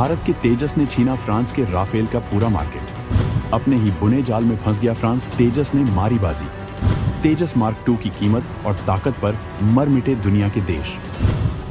भारत के तेजस ने छीना फ्रांस के राफेल का पूरा मार्केट। अपने ही बुने जाल में फंस गया फ्रांस, तेजस ने मारी बाजी। तेजस मार्क 2 की कीमत और ताकत पर मर मिटे दुनिया के देश।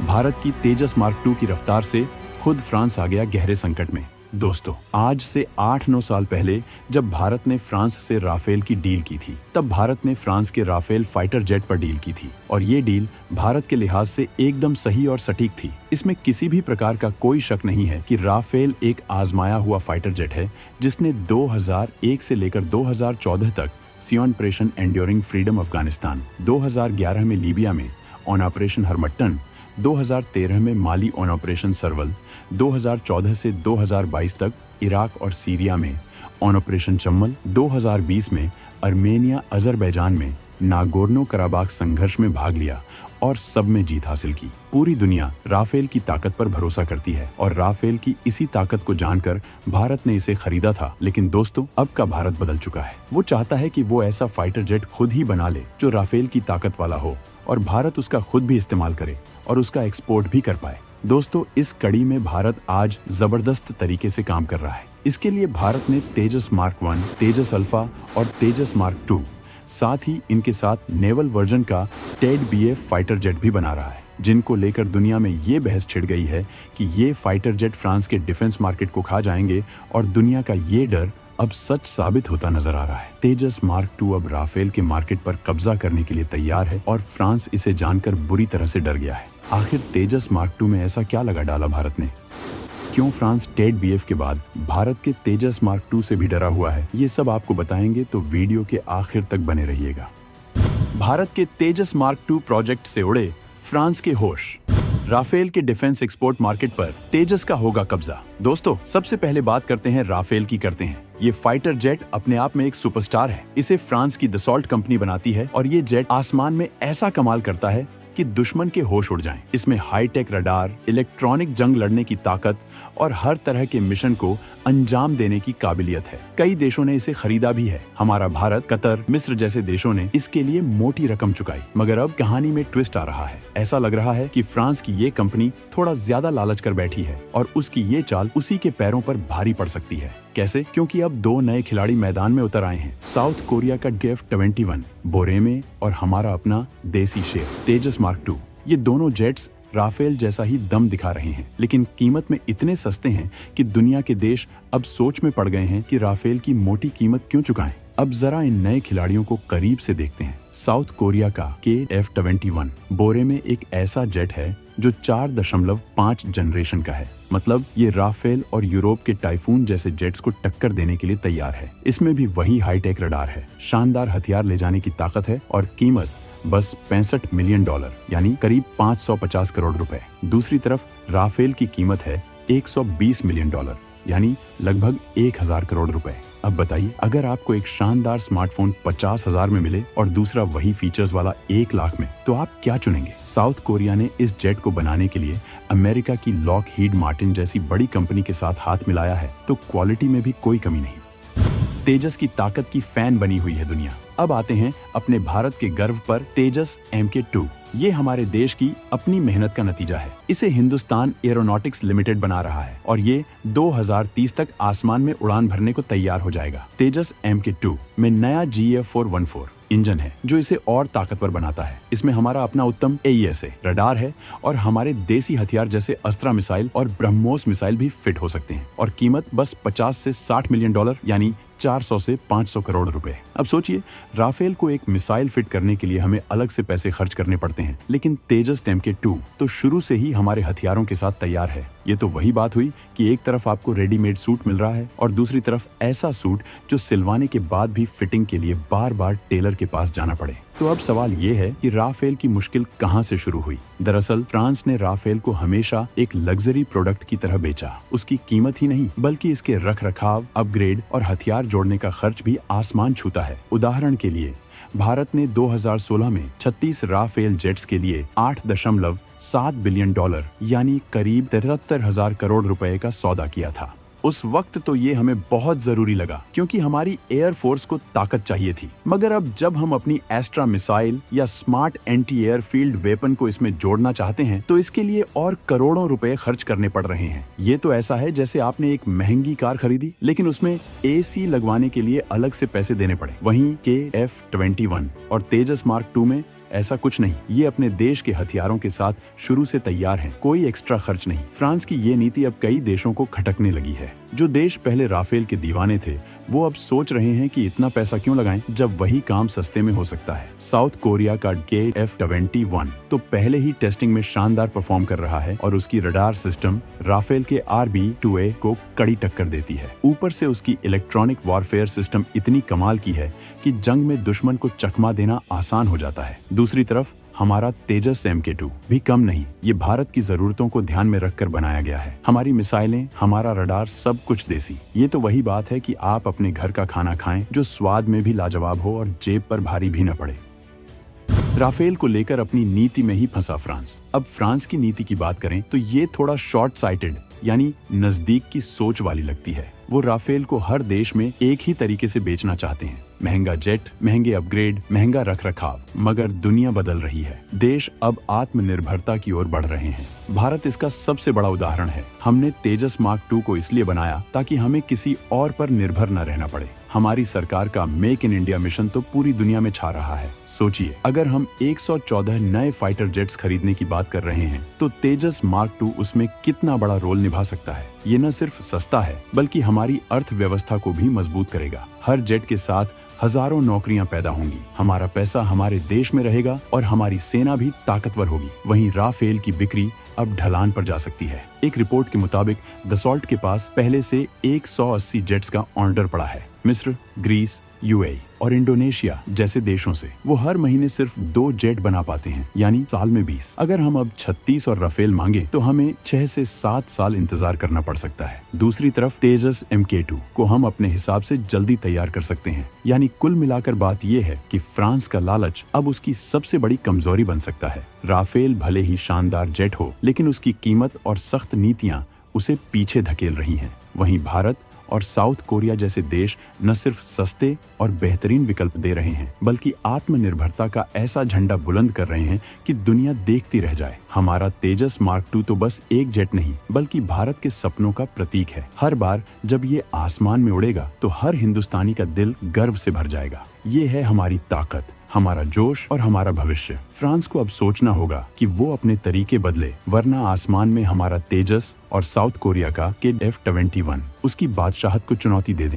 भारत की तेजस मार्क 2 की रफ्तार से खुद फ्रांस आ गया गहरे संकट में। दोस्तों, आज से 8-9 साल पहले जब भारत ने फ्रांस से राफेल की डील की थी, तब भारत ने फ्रांस के राफेल फाइटर जेट पर डील की थी और ये डील भारत के लिहाज से एकदम सही और सटीक थी। इसमें किसी भी प्रकार का कोई शक नहीं है कि राफेल एक आजमाया हुआ फाइटर जेट है जिसने 2001 से लेकर 2014 तक सी ऑपरेशन एंड्योरिंग फ्रीडम अफगानिस्तान, 2011 में लीबिया में ऑन ऑपरेशन हरमट्टन, 2013 में माली ऑन ऑपरेशन सरवल, 2014 से 2022 तक इराक और सीरिया में ऑन ऑपरेशन चम्मल, 2020 में अर्मेनिया अजरबैजान में नागोर्नो कराबाख संघर्ष में भाग लिया और सब में जीत हासिल की। पूरी दुनिया राफेल की ताकत पर भरोसा करती है और राफेल की इसी ताकत को जानकर भारत ने इसे खरीदा था। लेकिन दोस्तों, अब का भारत बदल चुका है। वो चाहता है कि वो ऐसा फाइटर जेट खुद ही बना ले जो राफेल की ताकत वाला हो और भारत उसका खुद भी इस्तेमाल करे और उसका एक्सपोर्ट भी कर पाए। दोस्तों, इस कड़ी में भारत आज जबरदस्त तरीके से काम कर रहा है। इसके लिए भारत ने तेजस मार्क 1, तेजस अल्फा और तेजस मार्क 2, साथ ही इनके साथ नेवल वर्जन का टेड BF फाइटर जेट भी बना रहा है, जिनको लेकर दुनिया में ये बहस छिड़ गई है कि ये फाइटर जेट फ्रांस के डिफेंस मार्केट को खा जाएंगे और दुनिया का ये डर अब सच साबित होता नजर आ रहा है। तेजस मार्क 2 अब राफेल के मार्केट पर कब्जा करने के लिए तैयार है और फ्रांस इसे जानकर बुरी तरह से डर गया है। आखिर तेजस मार्क 2 में ऐसा क्या लगा डाला भारत ने? क्यों फ्रांस टेड BF के बाद भारत के तेजस मार्क 2 से भी डरा हुआ है? ये सब आपको बताएंगे, तो वीडियो के आखिर तक बने रहिएगा। भारत के तेजस मार्क 2 प्रोजेक्ट से उड़े फ्रांस के होश। राफेल के डिफेंस एक्सपोर्ट मार्केट पर तेजस का होगा कब्जा। दोस्तों, सबसे पहले बात करते हैं राफेल की करते हैं। ये फाइटर जेट अपने आप में एक सुपरस्टार है। इसे फ्रांस की दसॉल्ट कंपनी बनाती है और ये जेट आसमान में ऐसा कमाल करता है कि दुश्मन के होश उड़ जाएं। इसमें हाईटेक रडार, इलेक्ट्रॉनिक जंग लड़ने की ताकत और हर तरह के मिशन को अंजाम देने की काबिलियत है। कई देशों ने इसे खरीदा भी है। हमारा भारत, कतर, मिस्र जैसे देशों ने इसके लिए मोटी रकम चुकाई। मगर अब कहानी में ट्विस्ट आ रहा है। ऐसा लग रहा है कि फ्रांस की ये कंपनी थोड़ा ज्यादा लालच कर बैठी है और उसकी ये चाल उसी के पैरों पर भारी पड़ सकती है। कैसे? क्योंकि अब 2 नए खिलाड़ी मैदान में उतर आए हैं। साउथ कोरिया का DF-21 बोरेमे और हमारा अपना देसी शेर तेजस मार्क 2। ये दोनों जेट्स राफेल जैसा ही दम दिखा रहे हैं, लेकिन कीमत में इतने सस्ते हैं कि दुनिया के देश अब सोच में पड़ गए हैं कि राफेल की मोटी कीमत क्यों चुकाएं। अब जरा इन नए खिलाड़ियों को करीब से देखते हैं। साउथ कोरिया का KF-21 बोरेमे एक ऐसा जेट है जो 4.5 जनरेशन का है। मतलब ये राफेल और यूरोप के टाइफून जैसे जेट्स को टक्कर देने के लिए तैयार है। इसमें भी वही हाईटेक रडार है, शानदार हथियार ले जाने की ताकत है और कीमत बस $65 मिलियन, यानी करीब 550 करोड़ रुपए। दूसरी तरफ राफेल की कीमत है $120 मिलियन, यानी लगभग 1000 करोड़ रुपए। अब बताइए, अगर आपको एक शानदार स्मार्टफोन 50,000 में मिले और दूसरा वही फीचर्स वाला 1 लाख में, तो आप क्या चुनेंगे? साउथ कोरिया ने इस जेट को बनाने के लिए अमेरिका की लॉकहीड मार्टिन जैसी बड़ी कंपनी के साथ हाथ मिलाया है, तो क्वालिटी में भी कोई कमी नहीं। तेजस की ताकत की फैन बनी हुई है दुनिया। अब आते हैं अपने भारत के गर्व पर, तेजस MK2। ये हमारे देश की अपनी मेहनत का नतीजा है। इसे हिंदुस्तान एरोनॉटिक्स लिमिटेड बना रहा है और ये 2030 तक आसमान में उड़ान भरने को तैयार हो जाएगा। तेजस MK2 में नया GF-414 इंजन है जो इसे और ताकतवर बनाता है। इसमें हमारा अपना उत्तम AESA रडार है और हमारे देसी हथियार जैसे अस्त्रा मिसाइल और ब्रह्मोस मिसाइल भी फिट हो सकते हैं और कीमत बस $50 से $60 मिलियन, यानी 400 से 500 करोड़ रुपए। अब सोचिए, राफेल को एक मिसाइल फिट करने के लिए हमें अलग से पैसे खर्च करने पड़ते हैं, लेकिन तेजस MK2 तो शुरू से ही हमारे हथियारों के साथ तैयार है। ये तो वही बात हुई कि एक तरफ आपको रेडीमेड सूट मिल रहा है और दूसरी तरफ ऐसा सूट जो सिलवाने के बाद भी फिटिंग के लिए बार बार टेलर के पास जाना पड़े। तो अब सवाल ये है कि राफेल की मुश्किल कहां से शुरू हुई? दरअसल फ्रांस ने राफेल को हमेशा एक लग्जरी प्रोडक्ट की तरह बेचा। उसकी कीमत ही नहीं, बल्कि इसके रख रखाव, अपग्रेड और हथियार जोड़ने का खर्च भी आसमान छूता है। उदाहरण के लिए, भारत ने 2016 में 36 राफेल जेट्स के लिए $8.7 बिलियन, यानी करीब 73,000 करोड़ रुपए का सौदा किया था। उस वक्त तो ये हमें बहुत जरूरी लगा क्योंकि हमारी एयरफोर्स को ताकत चाहिए थी। मगर अब जब हम अपनी एस्ट्रा मिसाइल या स्मार्ट एंटी एयरफील्ड वेपन को इसमें जोड़ना चाहते हैं तो इसके लिए और करोड़ों रुपए खर्च करने पड़ रहे हैं। ये तो ऐसा है जैसे आपने एक महंगी कार खरीदी लेकिन उसमें AC लगवाने के लिए अलग से पैसे देने पड़े। वहीं F-21 और तेजस मार्क II में ऐसा कुछ नहीं। ये अपने देश के हथियारों के साथ शुरू से तैयार हैं, कोई एक्स्ट्रा खर्च नहीं। फ्रांस की ये नीति अब कई देशों को खटकने लगी है। जो देश पहले राफेल के दीवाने थे वो अब सोच रहे हैं कि इतना पैसा क्यों लगाएं जब वही काम सस्ते में हो सकता है। साउथ कोरिया का F-21 तो पहले ही टेस्टिंग में शानदार परफॉर्म कर रहा है और उसकी रडार सिस्टम राफेल के RB-2A को कड़ी टक्कर देती है। ऊपर से उसकी इलेक्ट्रॉनिक वॉरफेयर सिस्टम इतनी कमाल की है कि जंग में दुश्मन को चकमा देना आसान हो जाता है। दूसरी तरफ हमारा तेजस MK2 भी कम नहीं। ये भारत की जरूरतों को ध्यान में रखकर बनाया गया है। हमारी मिसाइलें, हमारा रडार, सब कुछ देसी। ये तो वही बात है कि आप अपने घर का खाना खाएं जो स्वाद में भी लाजवाब हो और जेब पर भारी भी न पड़े। राफेल को लेकर अपनी नीति में ही फंसा फ्रांस। अब फ्रांस की नीति की बात करें तो ये थोड़ा शॉर्ट साइटेड यानी नजदीक की सोच वाली लगती है। वो राफेल को हर देश में एक ही तरीके से बेचना चाहते हैं। महंगा जेट, महंगे अपग्रेड, महंगा रखरखाव। मगर दुनिया बदल रही है। देश अब आत्मनिर्भरता की ओर बढ़ रहे हैं। भारत इसका सबसे बड़ा उदाहरण है। हमने तेजस मार्क II को इसलिए बनाया ताकि हमें किसी और पर निर्भर न रहना पड़े। हमारी सरकार का मेक इन इंडिया मिशन तो पूरी दुनिया में छा रहा है। सोचिए, अगर हम 114 नए फाइटर जेट्स खरीदने की बात कर रहे हैं तो तेजस मार्क II उसमें कितना बड़ा रोल निभा सकता है। ये न सिर्फ सस्ता है बल्कि हमारी अर्थव्यवस्था को भी मजबूत करेगा। हर जेट के साथ हजारों नौकरियां पैदा होंगी। हमारा पैसा हमारे देश में रहेगा और हमारी सेना भी ताकतवर होगी। वहीं राफेल की बिक्री अब ढलान पर जा सकती है। एक रिपोर्ट के मुताबिक दसॉल्ट के पास पहले से 180 जेट्स का ऑर्डर पड़ा है। मिस्र, ग्रीस, UAE और इंडोनेशिया जैसे देशों से वो हर महीने सिर्फ 2 जेट बना पाते हैं, यानी साल में 20। अगर हम अब 36 और राफेल मांगे तो हमें 6 से 7 साल इंतजार करना पड़ सकता है। दूसरी तरफ तेजस MK2 को हम अपने हिसाब से जल्दी तैयार कर सकते हैं। यानी कुल मिलाकर बात यह है कि फ्रांस का लालच अब उसकी सबसे बड़ी कमजोरी बन सकता है। राफेल भले ही शानदार जेट हो लेकिन उसकी कीमत और सख्त नीतियां उसे पीछे धकेल रही हैं। वहीं भारत और साउथ कोरिया जैसे देश न सिर्फ सस्ते और बेहतरीन विकल्प दे रहे हैं बल्कि आत्मनिर्भरता का ऐसा झंडा बुलंद कर रहे हैं कि दुनिया देखती रह जाए। हमारा तेजस मार्क II तो बस एक जेट नहीं बल्कि भारत के सपनों का प्रतीक है। हर बार जब ये आसमान में उड़ेगा तो हर हिंदुस्तानी का दिल गर्व से भर जाएगा। ये है हमारी ताकत, हमारा जोश और हमारा भविष्य। फ्रांस को अब सोचना होगा कि वो अपने तरीके बदले, वरना आसमान में हमारा तेजस और साउथ कोरिया का F-21 उसकी बादशाहत को चुनौती दे दें।